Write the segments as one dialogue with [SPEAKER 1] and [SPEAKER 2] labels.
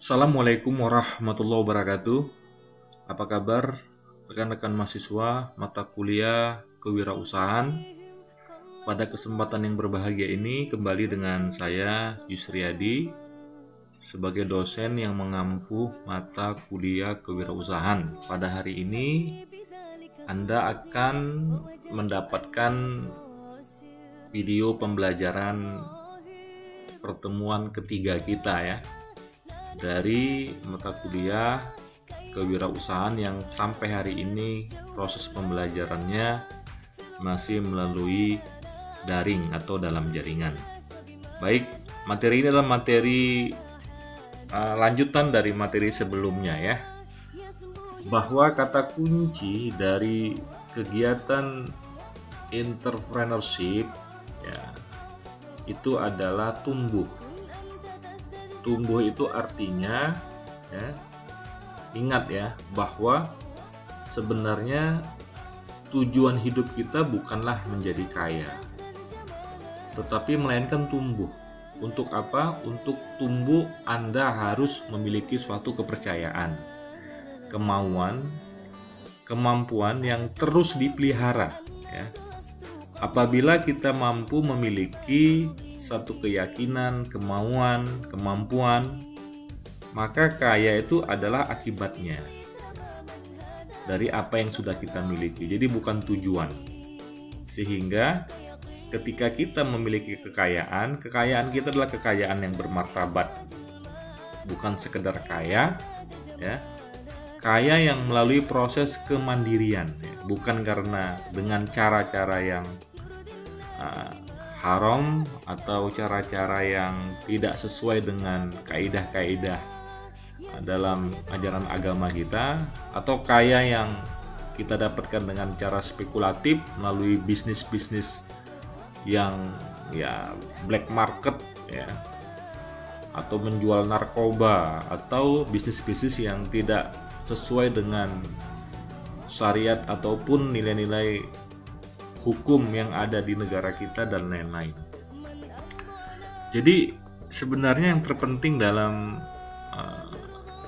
[SPEAKER 1] Assalamualaikum warahmatullahi wabarakatuh. Apa kabar rekan-rekan mahasiswa mata kuliah kewirausahaan? Pada kesempatan yang berbahagia ini kembali dengan saya Yusriyadi sebagai dosen yang mengampu mata kuliah kewirausahaan. Pada hari ini Anda akan mendapatkan video pembelajaran pertemuan ketiga kita ya, dari mata kuliah kewirausahaan yang sampai hari ini proses pembelajarannya masih melalui daring atau dalam jaringan. Baik, materi ini adalah materi lanjutan dari materi sebelumnya ya, bahwa kata kunci dari kegiatan entrepreneurship ya, itu adalah tumbuh. Tumbuh itu artinya ya, ingat ya, bahwa sebenarnya tujuan hidup kita bukanlah menjadi kaya, tetapi melainkan tumbuh. Untuk apa? Untuk tumbuh Anda harus memiliki suatu kepercayaan, kemampuan yang terus dipelihara ya. Apabila kita mampu memiliki satu keyakinan, kemampuan, maka kaya itu adalah akibatnya dari apa yang sudah kita miliki. Jadi bukan tujuan. Sehingga ketika kita memiliki kekayaan kita adalah kekayaan yang bermartabat. Bukan sekedar kaya ya. Kaya yang melalui proses kemandirian ya. Bukan karena dengan cara-cara yang haram atau cara-cara yang tidak sesuai dengan kaidah-kaidah dalam ajaran agama kita, atau kaya yang kita dapatkan dengan cara spekulatif melalui bisnis-bisnis yang ya black market ya, atau menjual narkoba, atau bisnis-bisnis yang tidak sesuai dengan syariat ataupun nilai-nilai hukum yang ada di negara kita dan lain-lain. Jadi sebenarnya yang terpenting dalam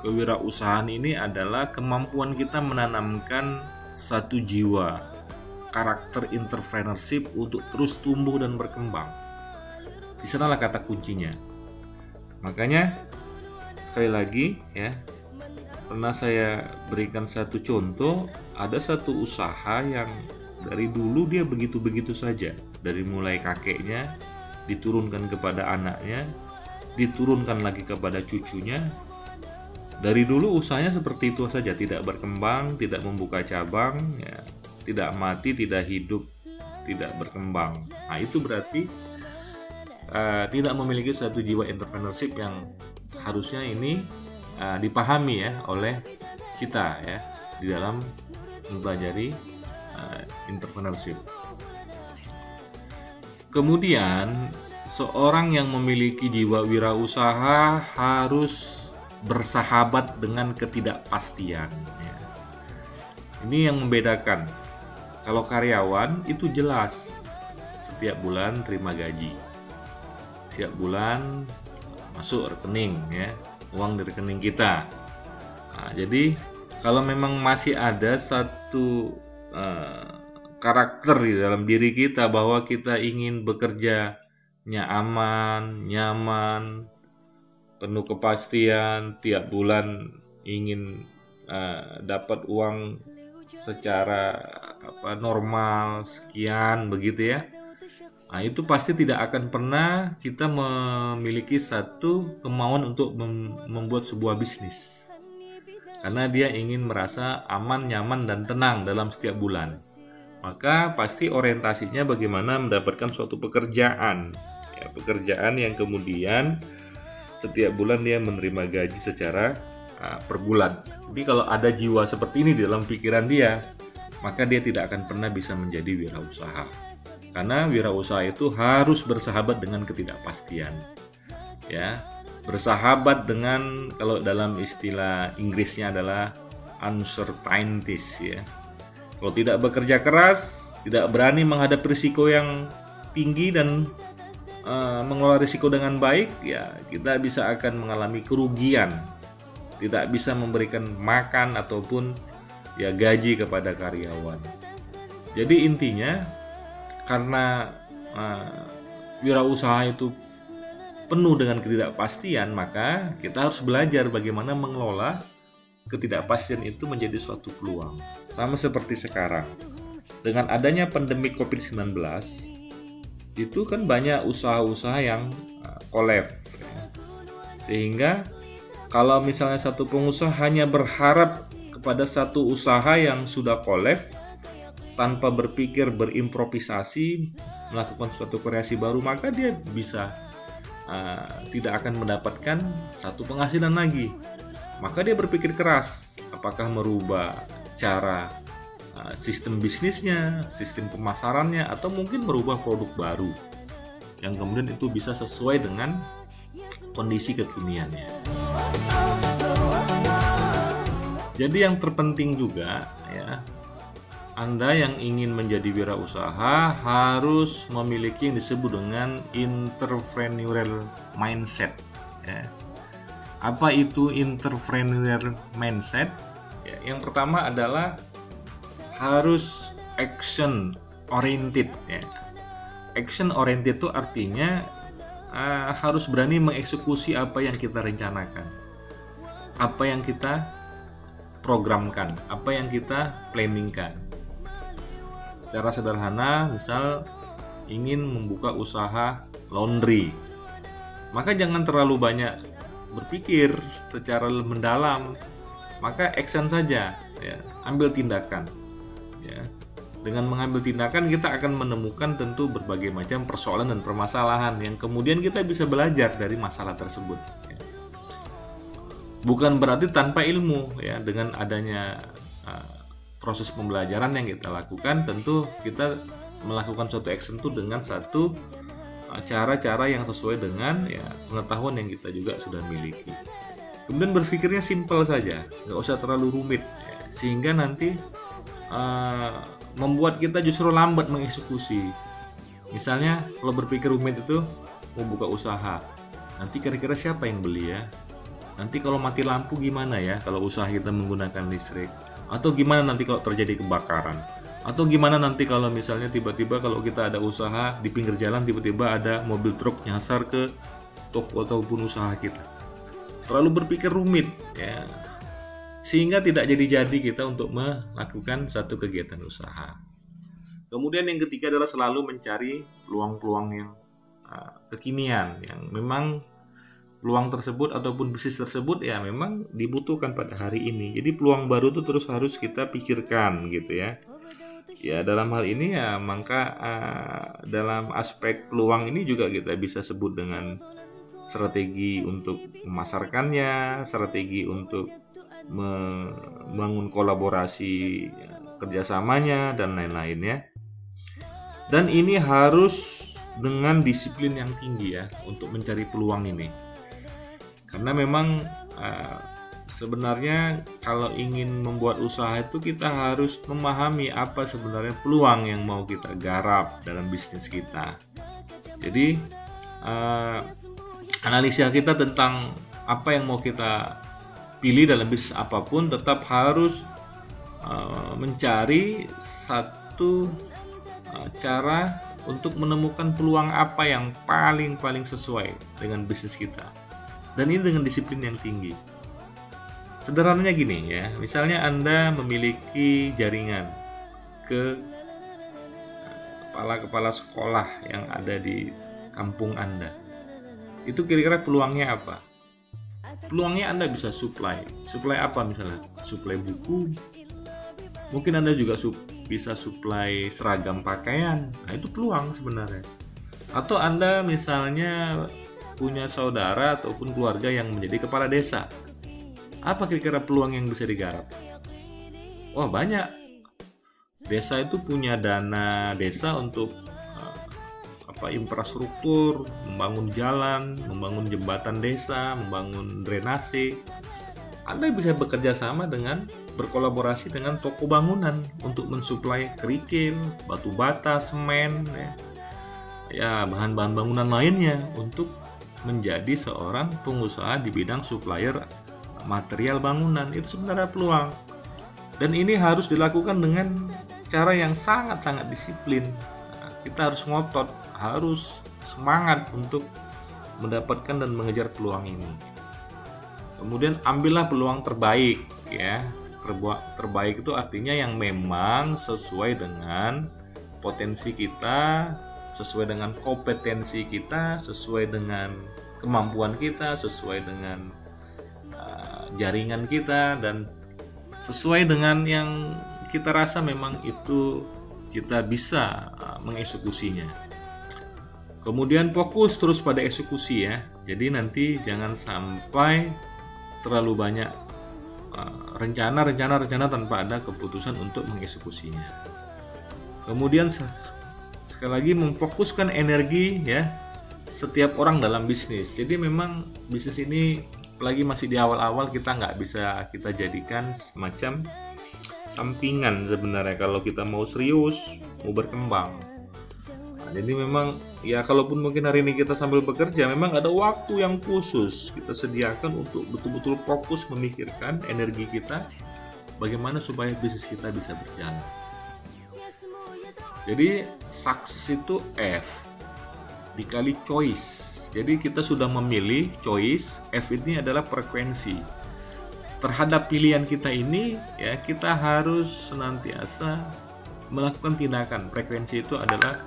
[SPEAKER 1] kewirausahaan ini adalah kemampuan kita menanamkan satu jiwa karakter entrepreneurship untuk terus tumbuh dan berkembang. Di sanalah kata kuncinya. Makanya sekali lagi ya, pernah saya berikan satu contoh, ada satu usaha yang dari dulu dia begitu-begitu saja. Dari mulai kakeknya, diturunkan kepada anaknya, diturunkan lagi kepada cucunya. Dari dulu usahanya seperti itu saja, tidak berkembang, tidak membuka cabang, ya, tidak mati, tidak hidup, tidak berkembang. Nah itu berarti tidak memiliki satu jiwa entrepreneurship yang harusnya ini dipahami ya oleh kita ya di dalam mempelajari entrepreneurship. Kemudian seorang yang memiliki jiwa wirausaha harus bersahabat dengan ketidakpastian ya. Ini yang membedakan. Kalau karyawan itu jelas setiap bulan terima gaji, setiap bulan masuk rekening ya, uang di rekening kita. Nah, jadi kalau memang masih ada satu karakter di dalam diri kita bahwa kita ingin bekerjanya aman, nyaman, penuh kepastian, tiap bulan ingin dapat uang secara normal sekian begitu ya. Nah, itu pasti tidak akan pernah kita memiliki satu kemauan untuk membuat sebuah bisnis. Karena dia ingin merasa aman, nyaman, dan tenang dalam setiap bulan. Maka pasti orientasinya bagaimana mendapatkan suatu pekerjaan ya, pekerjaan yang kemudian setiap bulan dia menerima gaji secara per bulan. Jadi kalau ada jiwa seperti ini di dalam pikiran dia, maka dia tidak akan pernah bisa menjadi wirausaha. Karena wirausaha itu harus bersahabat dengan ketidakpastian ya. Bersahabat dengan, kalau dalam istilah Inggrisnya adalah uncertainties ya. Kalau tidak bekerja keras, tidak berani menghadapi risiko yang tinggi dan mengelola risiko dengan baik, ya kita bisa akan mengalami kerugian tidak bisa memberikan makan ataupun ya gaji kepada karyawan. Jadi intinya karena wirausaha itu penuh dengan ketidakpastian, maka kita harus belajar bagaimana mengelola ketidakpastian itu menjadi suatu peluang. Sama seperti sekarang. Dengan adanya pandemi COVID-19, itu kan banyak usaha-usaha yang kolaps. Sehingga kalau misalnya satu pengusaha hanya berharap kepada satu usaha yang sudah kolaps, tanpa berpikir berimprovisasi, melakukan suatu kreasi baru, maka dia bisa tidak akan mendapatkan satu penghasilan lagi. Maka dia berpikir keras, apakah merubah cara sistem bisnisnya, sistem pemasarannya, atau mungkin merubah produk baru yang kemudian itu bisa sesuai dengan kondisi kekiniannya. Jadi yang terpenting juga ya, Anda yang ingin menjadi wirausaha harus memiliki yang disebut dengan entrepreneurial mindset. Ya. Apa itu entrepreneurial mindset? Ya, yang pertama adalah harus action oriented. Ya. Action oriented itu artinya harus berani mengeksekusi apa yang kita rencanakan, apa yang kita programkan, apa yang kita planningkan. Secara sederhana, misal ingin membuka usaha laundry, maka jangan terlalu banyak berpikir secara mendalam, maka action saja, ya, ambil tindakan. Ya. Dengan mengambil tindakan kita akan menemukan tentu berbagai macam persoalan dan permasalahan yang kemudian kita bisa belajar dari masalah tersebut. Ya. Bukan berarti tanpa ilmu, ya, dengan adanya proses pembelajaran yang kita lakukan, tentu kita melakukan suatu action itu dengan satu cara-cara yang sesuai dengan ya pengetahuan yang kita juga sudah miliki. Kemudian berpikirnya simpel saja, nggak usah terlalu rumit, ya, sehingga nanti membuat kita justru lambat mengeksekusi. Misalnya kalau berpikir rumit itu mau buka usaha, nanti kira-kira siapa yang beli ya? Nanti kalau mati lampu gimana ya kalau usaha kita menggunakan listrik? Atau gimana nanti kalau terjadi kebakaran? Atau gimana nanti kalau misalnya tiba-tiba kalau kita ada usaha di pinggir jalan, tiba-tiba ada mobil truk nyasar ke toko ataupun usaha kita. Terlalu berpikir rumit, ya, sehingga tidak jadi-jadi kita untuk melakukan satu kegiatan usaha. Kemudian yang ketiga adalah selalu mencari peluang-peluang yang kekinian, yang memang peluang tersebut ataupun bisnis tersebut ya memang dibutuhkan pada hari ini. Jadi peluang baru itu terus harus kita pikirkan gitu ya. Ya dalam hal ini ya maka dalam aspek peluang ini juga kita bisa sebut dengan strategi untuk memasarkannya, strategi untuk membangun kolaborasi kerjasamanya dan lain-lain ya. Dan ini harus dengan disiplin yang tinggi ya untuk mencari peluang ini. Karena memang sebenarnya kalau ingin membuat usaha itu kita harus memahami apa sebenarnya peluang yang mau kita garap dalam bisnis kita. Jadi analisa kita tentang apa yang mau kita pilih dalam bisnis apapun tetap harus mencari satu cara untuk menemukan peluang apa yang paling sesuai dengan bisnis kita. Dan ini dengan disiplin yang tinggi. Sederhananya gini ya, misalnya Anda memiliki jaringan ke kepala-kepala sekolah yang ada di kampung Anda. Itu kira-kira peluangnya apa? Peluangnya Anda bisa supply apa misalnya? Supply buku. Mungkin Anda juga bisa supply seragam pakaian. Nah, itu peluang sebenarnya. Atau Anda misalnya punya saudara ataupun keluarga yang menjadi kepala desa. Apa kira-kira peluang yang bisa digarap? Wah, banyak. Desa itu punya dana desa untuk infrastruktur, membangun jalan, membangun jembatan desa, membangun drainase. Anda bisa bekerja sama dengan berkolaborasi dengan toko bangunan untuk mensuplai kerikil, batu bata, semen, ya bahan-bahan bangunan lainnya untuk menjadi seorang pengusaha di bidang supplier material bangunan, itu sebenarnya peluang. Dan ini harus dilakukan dengan cara yang sangat-sangat disiplin. Nah, kita harus ngotot, harus semangat untuk mendapatkan dan mengejar peluang ini. Kemudian ambillah peluang terbaik ya. Terbaik itu artinya yang memang sesuai dengan potensi kita, sesuai dengan kompetensi kita, sesuai dengan kemampuan kita, sesuai dengan jaringan kita, dan sesuai dengan yang kita rasa memang itu kita bisa mengeksekusinya. Kemudian fokus terus pada eksekusi ya. Jadi nanti jangan sampai terlalu banyak rencana tanpa ada keputusan untuk mengeksekusinya. Kemudian sekali lagi memfokuskan energi ya setiap orang dalam bisnis. Jadi memang bisnis ini apalagi masih di awal-awal, kita nggak bisa kita jadikan semacam sampingan sebenarnya kalau kita mau serius, mau berkembang. Nah, jadi memang ya kalaupun mungkin hari ini kita sambil bekerja, memang ada waktu yang khusus kita sediakan untuk betul-betul fokus memikirkan energi kita bagaimana supaya bisnis kita bisa berjalan. Jadi sukses itu F dikali choice. Jadi kita sudah memilih choice, F ini adalah frekuensi. Terhadap pilihan kita ini ya kita harus senantiasa melakukan tindakan. Frekuensi itu adalah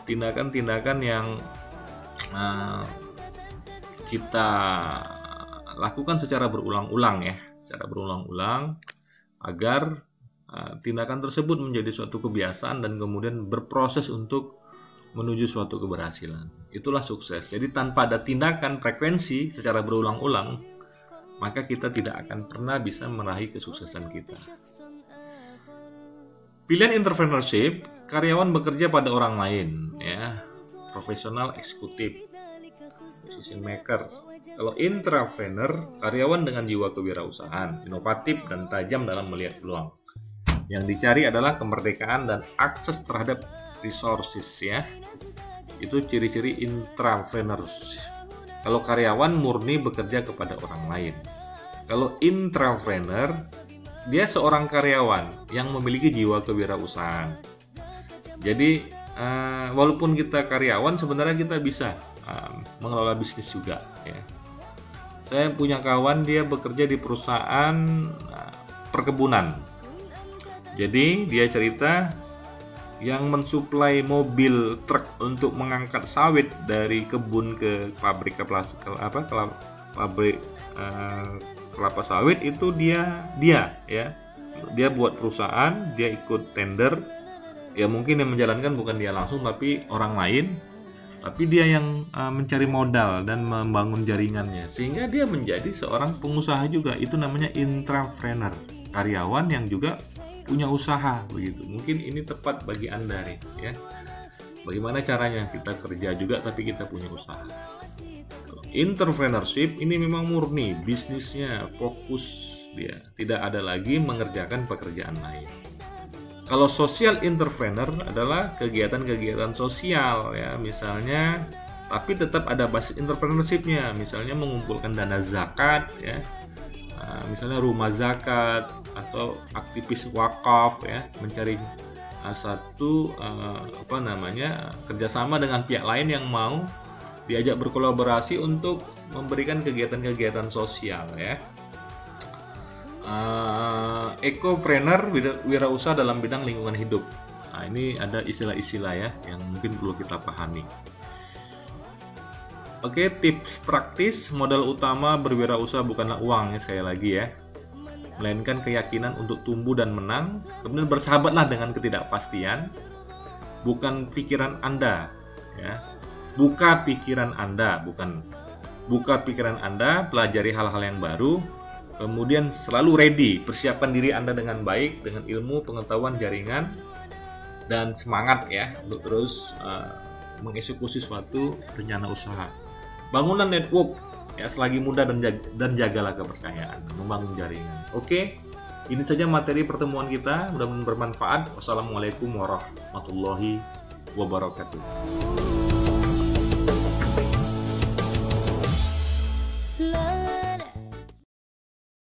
[SPEAKER 1] tindakan-tindakan yang kita lakukan secara berulang-ulang ya, secara berulang-ulang agar tindakan tersebut menjadi suatu kebiasaan dan kemudian berproses untuk menuju suatu keberhasilan. Itulah sukses. Jadi tanpa ada tindakan frekuensi secara berulang-ulang, maka kita tidak akan pernah bisa meraih kesuksesan kita. Pilihan entrepreneurship, karyawan bekerja pada orang lain, ya, profesional eksekutif, decision maker. Kalau intrapreneur, karyawan dengan jiwa kewirausahaan, inovatif dan tajam dalam melihat peluang. Yang dicari adalah kemerdekaan dan akses terhadap resources ya. Itu ciri-ciri intrapreneur. Kalau karyawan murni bekerja kepada orang lain. Kalau intrapreneur, dia seorang karyawan yang memiliki jiwa kewirausahaan. Jadi walaupun kita karyawan, sebenarnya kita bisa mengelola bisnis juga ya. Saya punya kawan, dia bekerja di perusahaan perkebunan. Jadi dia cerita yang mensuplai mobil truk untuk mengangkat sawit dari kebun ke pabrik kelapa sawit itu dia ya. Dia buat perusahaan, dia ikut tender. Ya mungkin yang menjalankan bukan dia langsung tapi orang lain. Tapi dia yang mencari modal dan membangun jaringannya sehingga dia menjadi seorang pengusaha juga. Itu namanya intrapreneur, karyawan yang juga punya usaha begitu. Mungkin ini tepat bagi Anda nih ya. Bagaimana caranya kita kerja juga tapi kita punya usaha. Entrepreneurship ini memang murni bisnisnya, fokus dia, tidak ada lagi mengerjakan pekerjaan lain. Kalau social entrepreneur adalah kegiatan-kegiatan sosial ya, misalnya, tapi tetap ada basis entrepreneurship-nya, misalnya mengumpulkan dana zakat ya. Misalnya rumah zakat atau aktivis wakaf ya, mencari kerjasama dengan pihak lain yang mau diajak berkolaborasi untuk memberikan kegiatan-kegiatan sosial ya. Ecopreneur, wirausaha dalam bidang lingkungan hidup. Nah, ini ada istilah-istilah ya yang mungkin perlu kita pahami. Oke, tips praktis. Modal utama berwirausaha bukanlah uang ya, sekali lagi ya, melainkan keyakinan untuk tumbuh dan menang. Kemudian bersahabatlah dengan ketidakpastian. Bukan pikiran Anda ya. Buka pikiran Anda, buka pikiran Anda, pelajari hal-hal yang baru. Kemudian selalu ready, persiapkan diri Anda dengan baik, dengan ilmu, pengetahuan, jaringan, dan semangat ya untuk terus mengeksekusi suatu rencana usaha. Bangunan network ya selagi muda dan jagalah kepercayaan, membangun jaringan. Oke, ini saja materi pertemuan kita, mudah-mudahan bermanfaat. Wassalamualaikum warahmatullahi wabarakatuh.